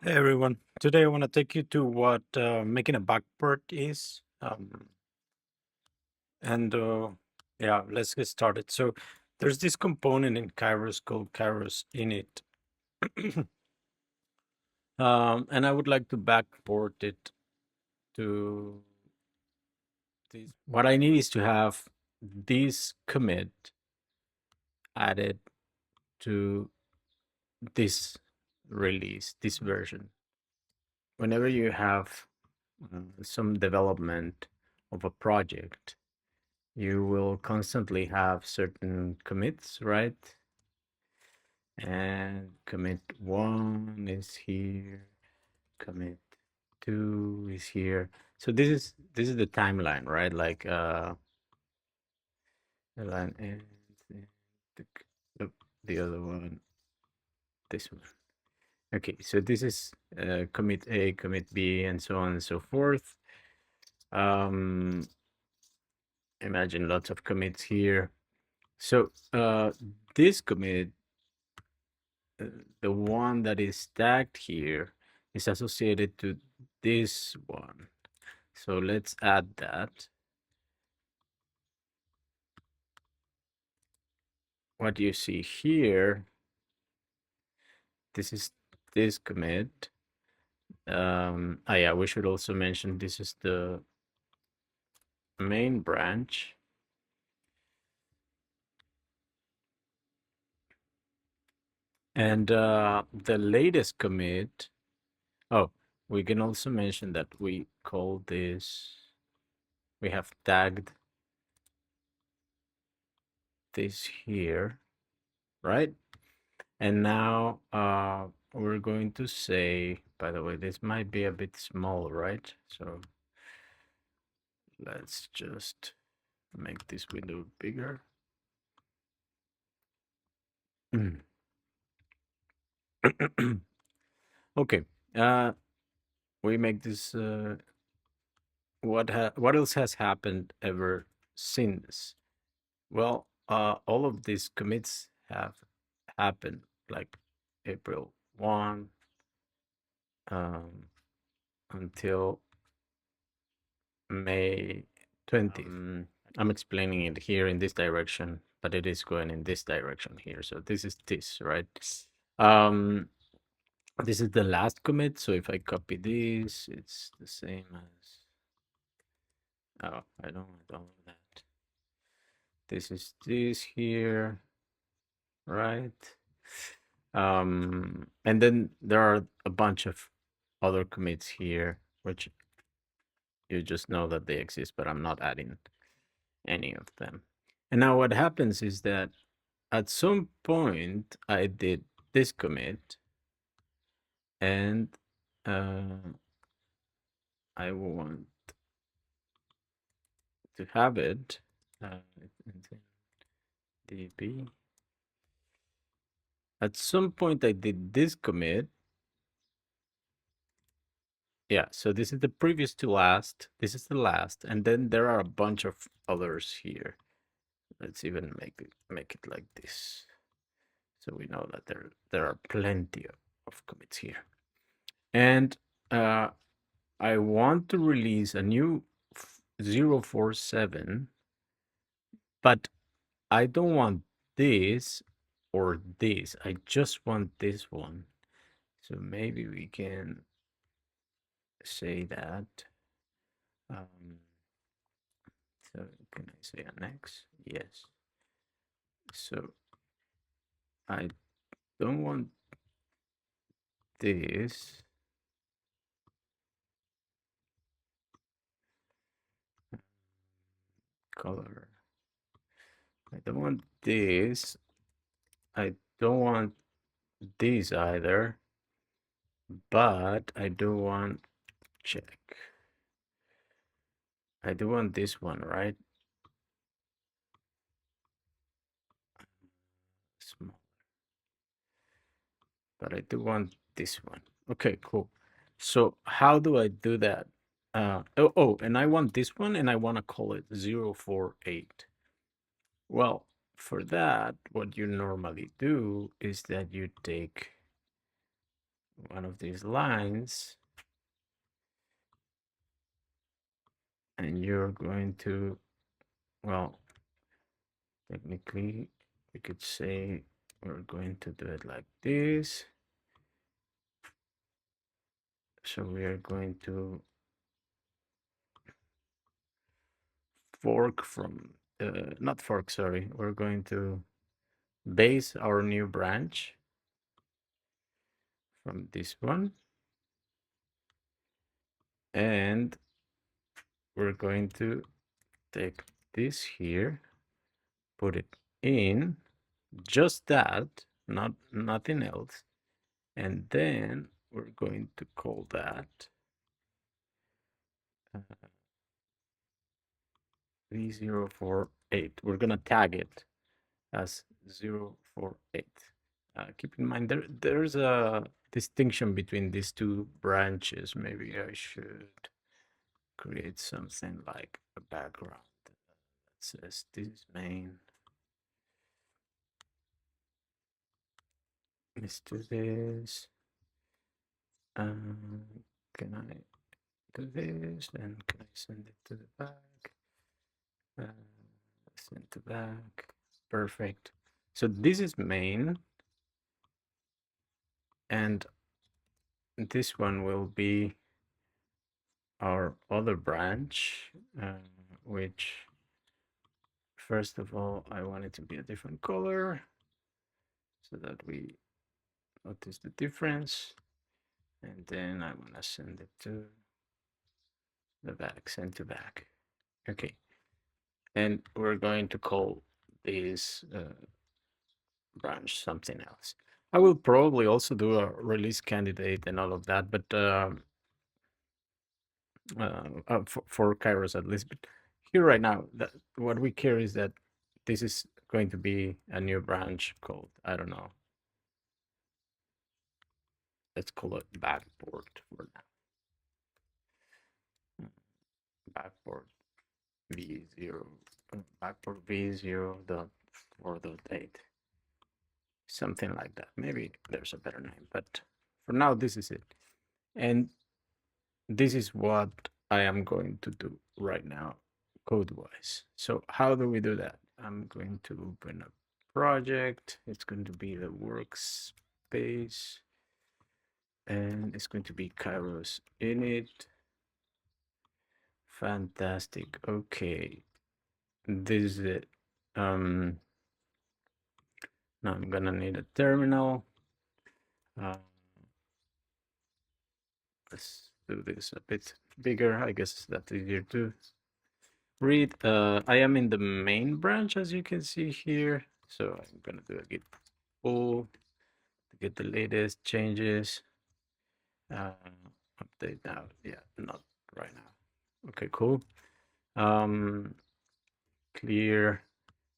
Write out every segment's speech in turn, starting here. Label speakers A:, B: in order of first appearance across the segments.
A: Hey everyone, today I want to take you to what making a backport is. Yeah, let's get started. So there's this component in Kairos called Kairos-Init. And I would like to backport it to this. What I need is to have this commit added to this release, this version. Whenever you have some development of a project, you will constantly have certain commits, right? And commit 1 is here, commit 2 is here. So this is the timeline, right? Like the line ends, the other one, this one. Okay, so this is commit A, commit B, and so on and so forth. Imagine lots of commits here. So this commit, the one that is stacked here, is associated to this one. So let's add that. What you see here, this is this commit. Yeah, we should also mention this is the main branch. And the latest commit, oh, we can also mention that we call this, we have tagged this here, right? And now we're going to say, by the way, this might be a bit small, right? So let's just make this window bigger. Okay, we make this, what else has happened ever since? Well, all of these commits have happened, like April 1 until May 20th. I'm explaining it here in this direction, but it is going in this direction here. So this is this, right? This is the last commit. So if I copy this, it's the same as, oh, I don't want all of that. This is this here, right? And then there are a bunch of other commits here, which you just know that they exist, but I'm not adding any of them. And now what happens is that at some point I did this commit and I want to have it db. At some point I did this commit. Yeah, so this is the previous to last. This is the last, and then there are a bunch of others here. Let's even make it like this, so we know that there are plenty of commits here. And I want to release a new 047, but I don't want this or this. I just want this one. So maybe we can say that. So can I say annex? Yes. So I don't want this. Color. I don't want this. I don't want this either. But I do want check. I do want this one, right? Small. But I do want this one. Okay, cool. So how do I do that? And I want this one and I want to call it 048. Well, for that, what you normally do is that you take one of these lines, and you're going to, well, technically, we could say we're going to do it like this. So we are going to fork from, not fork, sorry. We're going to base our new branch from this one. And we're going to take this here, put it in, just that, not nothing else. And then we're going to call that V048. We're going to tag it as 048. Keep in mind there's a distinction between these two branches. Maybe I should create something like a background that says this is main. Let's do this. Can I do this? And can I send it to the back? Send to back. Perfect. So this is main, and this one will be our other branch, which first of all, I want it to be a different color so that we notice the difference. And then I want to send it to the back, send to back. Okay. And we're going to call this branch something else. I will probably also do a release candidate and all of that, but for Kairos at least. But here right now, that what we care is that this is going to be a new branch called, I don't know, let's call it backport for now. Backport V0, backport V0.4.8, something like that. Maybe there's a better name, but for now, this is it. And this is what I am going to do right now, code-wise. So how do we do that? I'm going to open a project. It's going to be the workspace, and it's going to be Kairos-Init. Fantastic. Okay, this is it. Now I'm gonna need a terminal. Let's do this a bit bigger. I guess that's easier to read. I am in the main branch, as you can see here. So I'm gonna do a git pull to get the latest changes. Update now. Yeah, not right now. Okay, cool. Clear.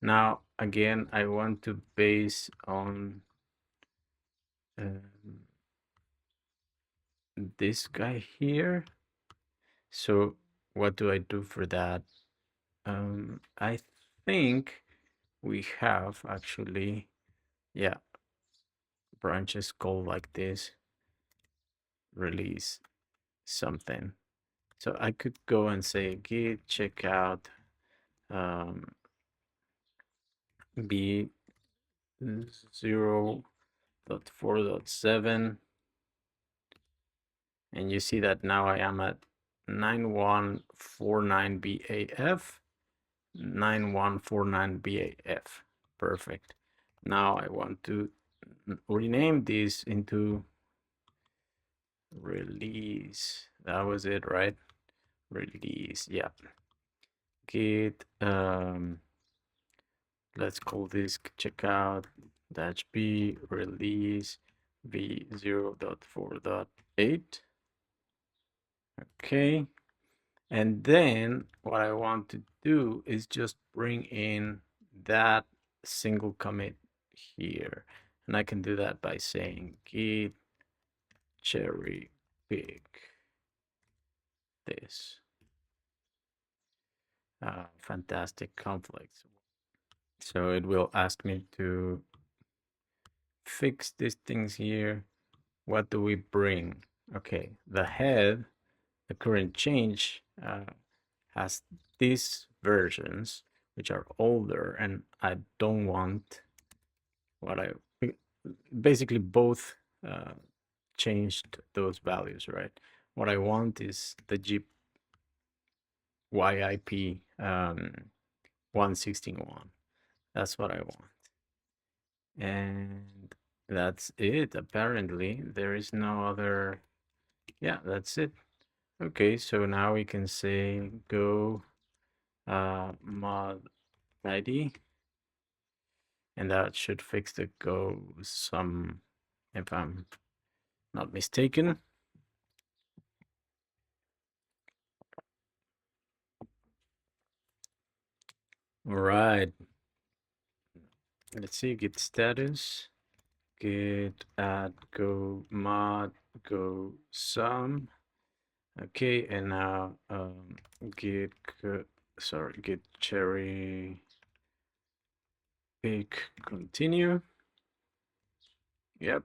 A: Now again, I want to base on this guy here. So what do I do for that? I think we have actually, yeah, branches called like this, release something. So I could go and say git checkout b 0.4.7, and you see that now I am at 9149 BAF, 9149 BAF. Perfect. Now I want to rename this into release. That was it, right? Release. Yeah. Git let's call this checkout dash b release v0.4.8. Okay. And then what I want to do is just bring in that single commit here. And I can do that by saying git cherry pick this. Fantastic conflicts. So it will ask me to fix these things here. what do we bring? Okay, the head, the current change has these versions which are older, and I don't want what I basically both changed those values, right? What I want is the GYIP 161. That's what I want. And that's it. Apparently, there is no other. Yeah, that's it. Okay, so now we can say go mod ID, and that should fix the go some, if I'm not mistaken. All right. Let's see, git status, git add go mod go some. Okay, and now git sorry, git cherry pick continue. Yep.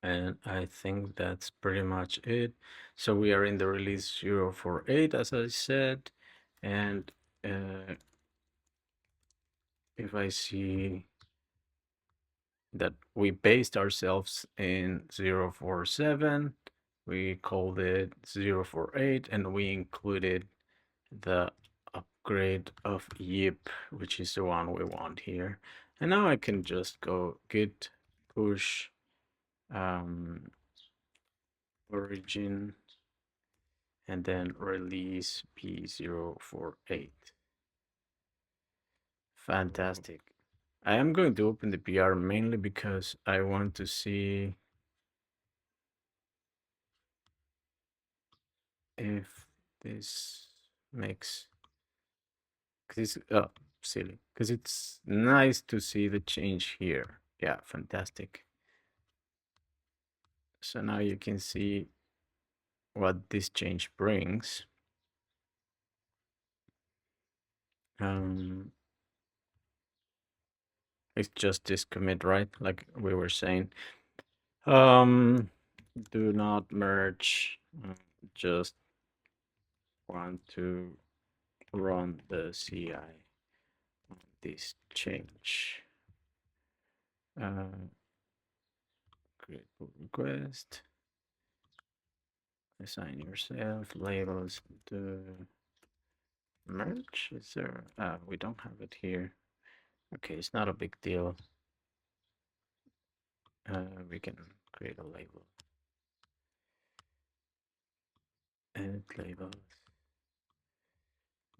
A: And I think that's pretty much it. So we are in the release 048, as I said. And if I see that we based ourselves in 047, we called it 048, and we included the upgrade of yip, which is the one we want here. And now I can just go git push origin and then release P048. Fantastic. I am going to open the PR mainly because I want to see if this makes, because it's silly, because it's nice to see the change here. Yeah, fantastic. So now you can see what this change brings. It's just this commit, right? Like we were saying. Do not merge. Just want to run the CI on this change. Create pull request. Assign yourself labels to merge. Is there? We don't have it here. Okay, it's not a big deal. We can create a label. Edit labels.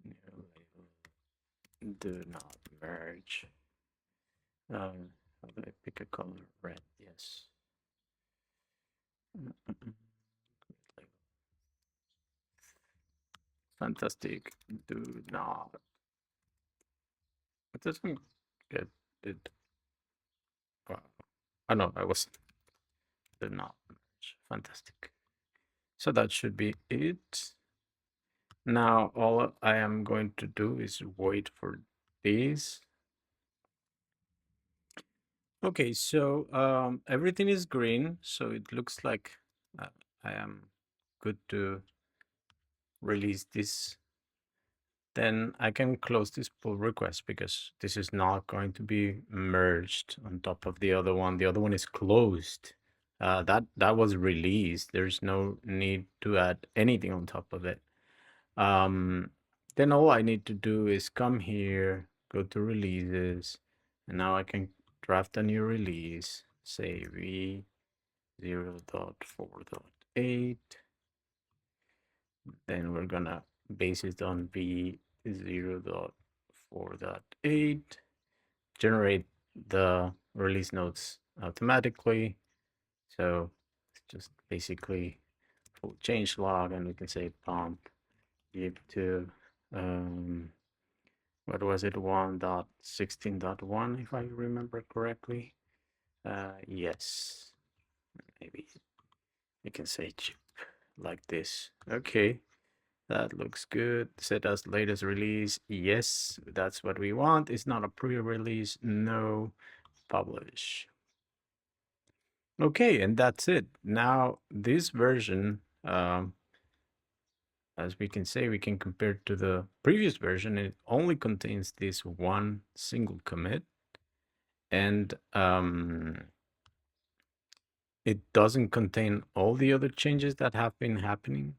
A: New label. Do not merge. How do I pick a color? Red. Yes. Fantastic. Do not. It doesn't get it. Wow. I know I was do not merge. Fantastic. So that should be it. Now all I am going to do is wait for this. Okay, so everything is green, so it looks like I am good to release this. Then I can close this pull request because this is not going to be merged on top of the other one. The other one is closed. That was released. There's no need to add anything on top of it. Then all I need to do is come here, go to releases, and now I can draft a new release, say v 0.4.8. Then we're gonna base it on v 0.4.8, generate the release notes automatically. So it's just basically full change log, and we can say pump give to what was it, 1.16.1 if I remember correctly. Yes, maybe we can say chip like this. Okay, that looks good. Set as latest release. Yes, that's what we want. It's not a pre-release. No, publish. Okay, and that's it. Now this version, as we can say, we can compare it to the previous version. It only contains this one single commit, and it doesn't contain all the other changes that have been happening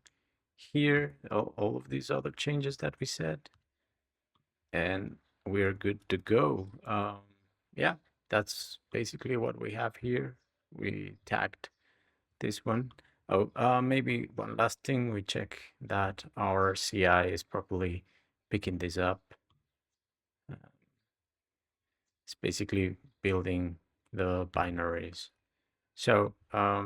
A: here, all of these other changes that we said, and we're good to go. Yeah, that's basically what we have here. We tagged this one. Oh, maybe one last thing, we check that our CI is properly picking this up. Uh, it's basically building the binaries. So I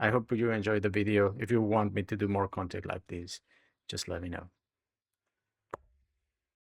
A: hope you enjoyed the video. If you want me to do more content like this, just let me know.